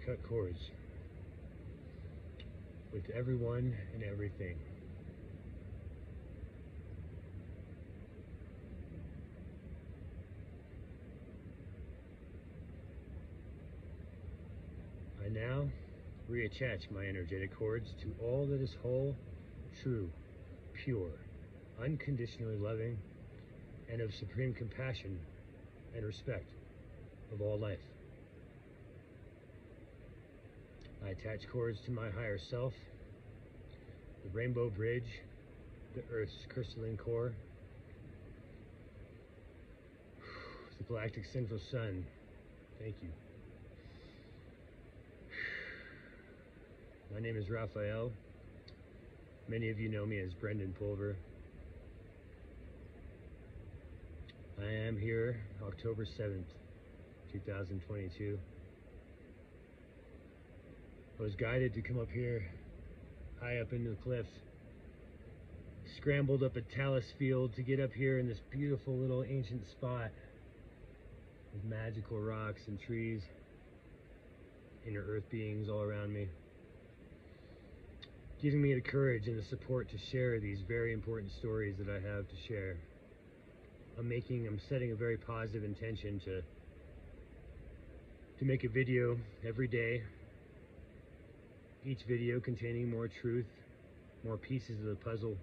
cut cords with everyone and everything. I now reattach my energetic cords to all that is whole, true, pure, unconditionally loving, and of supreme compassion and respect of all life. I attach cords to my higher self, the rainbow bridge, the Earth's crystalline core, the galactic central sun. Thank you. My name is Raphael. Many of you know me as Brendan Pulver. I am here October 7th, 2022. I was guided to come up here, high up into the cliff. Scrambled up a talus field to get up here in this beautiful little ancient spot with magical rocks and trees, inner earth beings all around me, giving me the courage and the support to share these very important stories that I have to share. I'm setting a very positive intention to make a video every day, each video containing more truth, more pieces of the puzzle.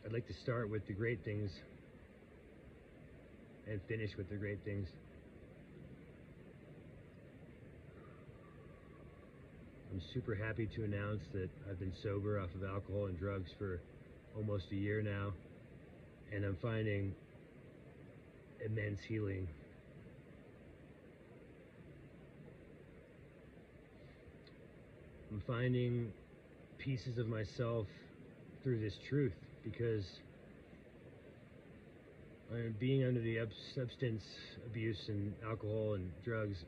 I'd like to start with the great things and finish with the great things. I'm super happy to announce that I've been sober off of alcohol and drugs for almost a year now, and I'm finding immense healing. I'm finding pieces of myself through this truth, because being under the substance abuse and alcohol and drugs,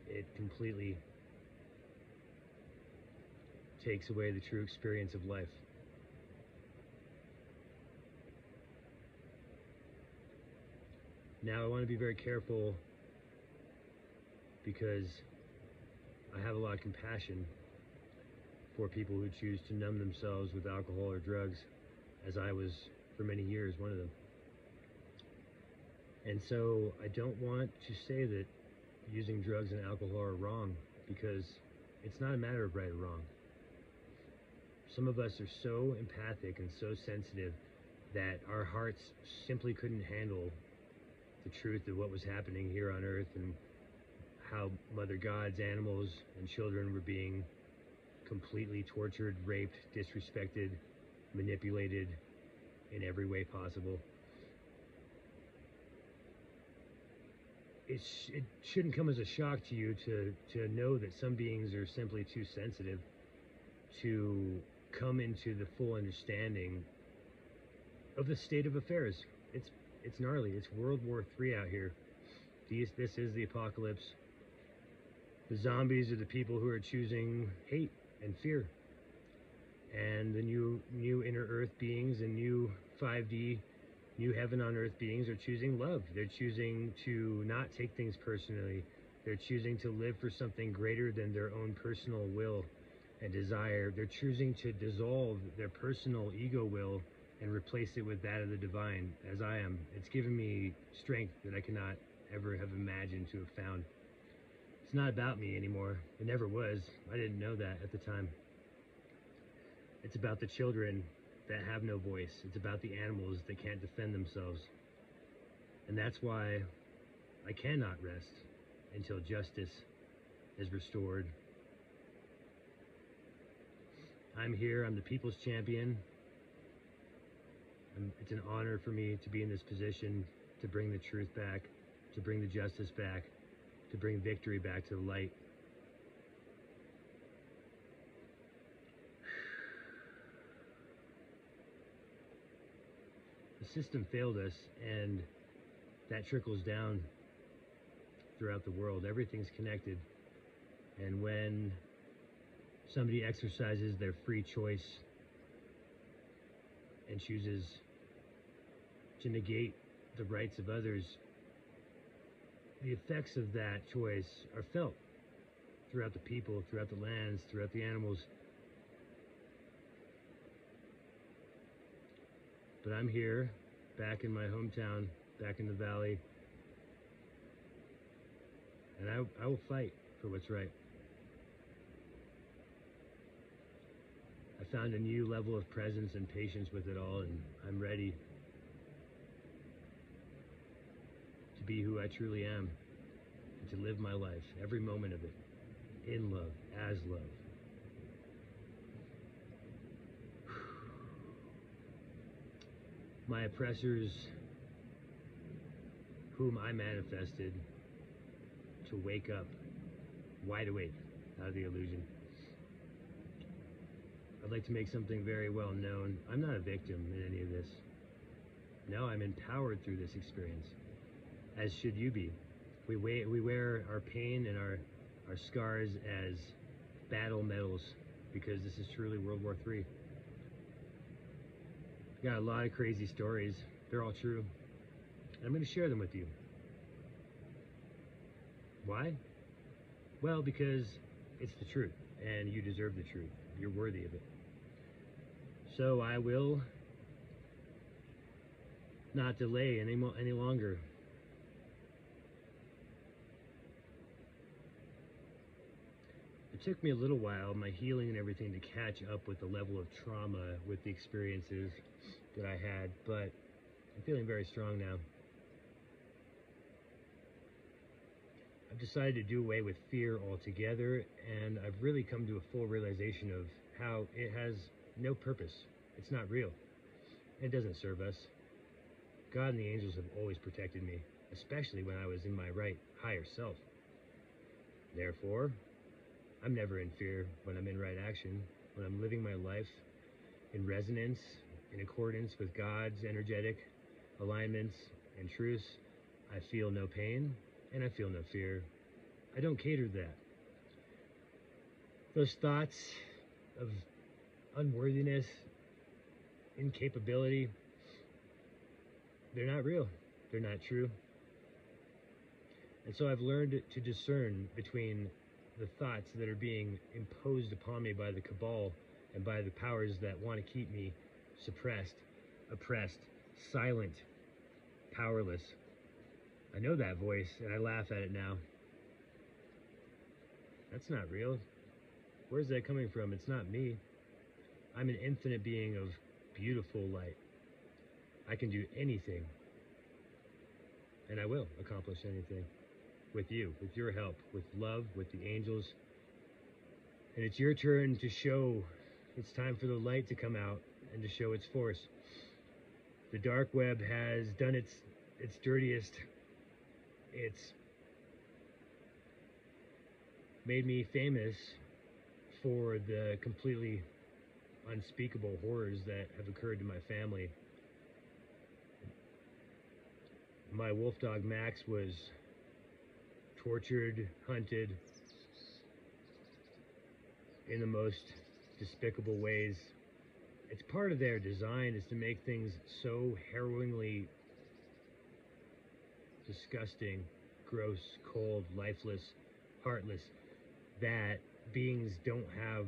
it completely takes away the true experience of life. Now I want to be very careful, because I have a lot of compassion for people who choose to numb themselves with alcohol or drugs, as I was for many years one of them. And so I don't want to say that using drugs and alcohol are wrong, because it's not a matter of right or wrong. Some of us are so empathic and so sensitive that our hearts simply couldn't handle the truth of what was happening here on Earth, and how Mother God's animals and children were being completely tortured, raped, disrespected, manipulated in every way possible. It shouldn't come as a shock to you to know that some beings are simply too sensitive to come into the full understanding of the state of affairs. It's gnarly. It's World War III out here. This is the apocalypse. The zombies are the people who are choosing hate and fear. And the new inner earth beings and new 5D, new heaven on earth beings are choosing love. They're choosing to not take things personally. They're choosing to live for something greater than their own personal will and desire. They're choosing to dissolve their personal ego will and replace it with that of the divine, as I am. It's given me strength that I cannot ever have imagined to have found. It's not about me anymore. It never was. I didn't know that at the time. It's about the children that have no voice. It's about the animals that can't defend themselves. And that's why I cannot rest until justice is restored. I'm here. I'm the people's champion. It's an honor for me to be in this position, to bring the truth back, to bring the justice back, to bring victory back to the light. The system failed us, and that trickles down throughout the world. Everything's connected. And when somebody exercises their free choice and chooses to negate the rights of others, the effects of that choice are felt throughout the people, throughout the lands, throughout the animals. But I'm here, back in my hometown, back in the valley, and I will fight for what's right. I found a new level of presence and patience with it all, and I'm ready to be who I truly am and to live my life, every moment of it, in love, as love. My oppressors, whom I manifested to wake up, wide awake, out of the illusion. I'd like to make something very well known. I'm not a victim in any of this. No, I'm empowered through this experience, as should you be. We wear our pain and our scars as battle medals, because this is truly World War III. Got a lot of crazy stories. They're all true. I'm going to share them with you. Why? Well, because it's the truth, and you deserve the truth. You're worthy of it. So I will not delay any longer. It took me a little while, my healing and everything, to catch up with the level of trauma with the experiences that I had, but I'm feeling very strong now. I've decided to do away with fear altogether, and I've really come to a full realization of how it has no purpose. It's not real. It doesn't serve us. God and the angels have always protected me, especially when I was in my right, higher self. Therefore, I'm never in fear when I'm in right action, when I'm living my life in resonance, in accordance with God's energetic alignments and truths. I feel no pain, and I feel no fear. I don't cater to that. Those thoughts of unworthiness, incapability, they're not real. They're not true. And so I've learned to discern between the thoughts that are being imposed upon me by the cabal and by the powers that want to keep me suppressed, oppressed, silent, powerless. I know that voice, and I laugh at it now. That's not real. Where's that coming from? It's not me. I'm an infinite being of beautiful light. I can do anything, and I will accomplish anything with you, with your help, with love, with the angels. And it's your turn to show. It's time for the light to come out and to show its force. The dark web has done its dirtiest. It's made me famous for the completely unspeakable horrors that have occurred to my family. My wolf dog Max was tortured, hunted in the most despicable ways. It's part of their design, is to make things so harrowingly disgusting, gross, cold, lifeless, heartless, that beings don't have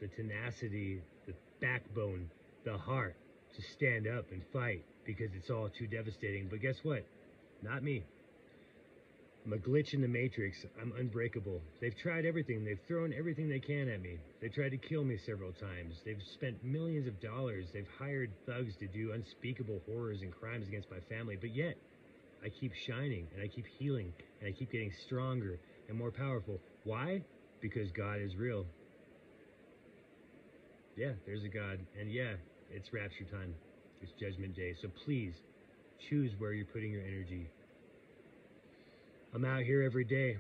the tenacity, the backbone, the heart to stand up and fight, because it's all too devastating. But guess what? Not me. I'm a glitch in the matrix. I'm unbreakable. They've tried everything. They've thrown everything they can at me. They've tried to kill me several times. They've spent millions of dollars. They've hired thugs to do unspeakable horrors and crimes against my family. But yet, I keep shining, and I keep healing, and I keep getting stronger and more powerful. Why? Because God is real. Yeah, there's a God. And yeah, it's rapture time. It's judgment day. So please, choose where you're putting your energy. I'm out here every day,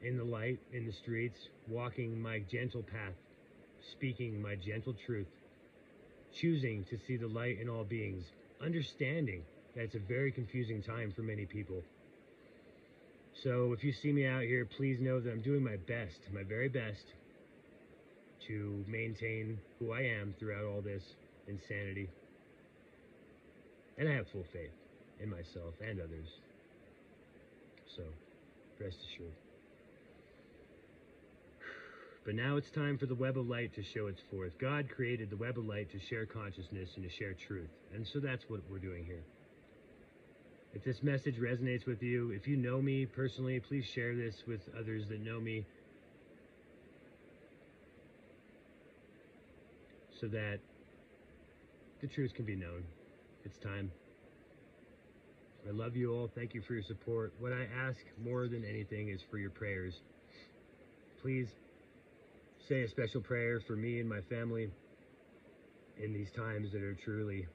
in the light, in the streets, walking my gentle path, speaking my gentle truth, choosing to see the light in all beings, understanding that it's a very confusing time for many people. So if you see me out here, please know that I'm doing my best, my very best, to maintain who I am throughout all this insanity. And I have full faith in myself and others. So Rest assured. But now it's time for the web of light to show its forth. God created the web of light to share consciousness and to share truth. And so that's what we're doing here. If this message resonates with you, if you know me personally, please share this with others that know me, so that the truth can be known. It's time. I love you all. Thank you for your support. What I ask more than anything is for your prayers. Please say a special prayer for me and my family in these times that are truly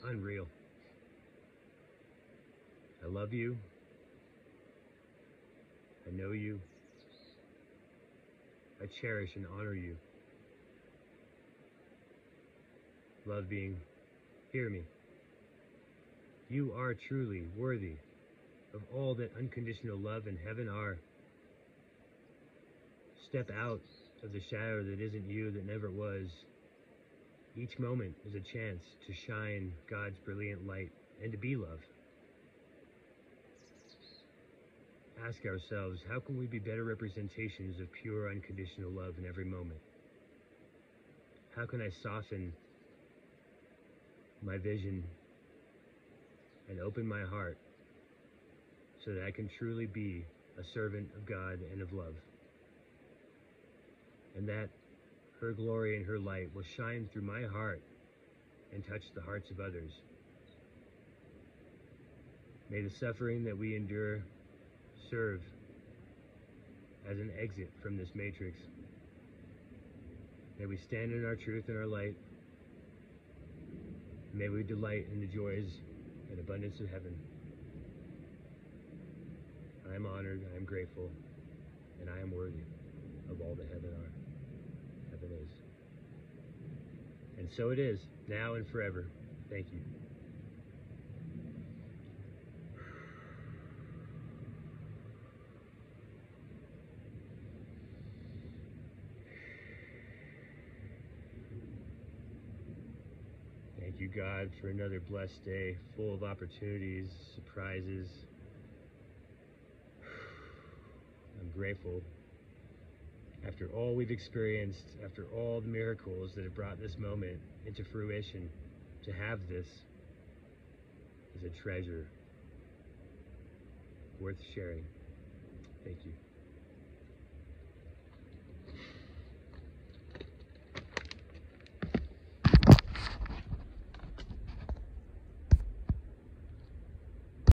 unreal. I love you. I know you. I cherish and honor you. Love being, hear me. You are truly worthy of all that unconditional love and heaven are. Step out of the shadow that isn't you, that never was. Each moment is a chance to shine God's brilliant light and to be love. Ask ourselves, how can we be better representations of pure unconditional love in every moment? How can I soften my vision and open my heart so that I can truly be a servant of God and of love? And that her glory and her light will shine through my heart and touch the hearts of others. May the suffering that we endure serve as an exit from this matrix. May we stand in our truth and our light. May we delight in the joys and abundance of heaven. I am honored, I am grateful, and I am worthy of all that heaven is. And so it is, now and forever. Thank you. Thank you, God, for another blessed day, full of opportunities, surprises. I'm grateful. After all we've experienced, after all the miracles that have brought this moment into fruition, to have this is a treasure worth sharing. Thank you.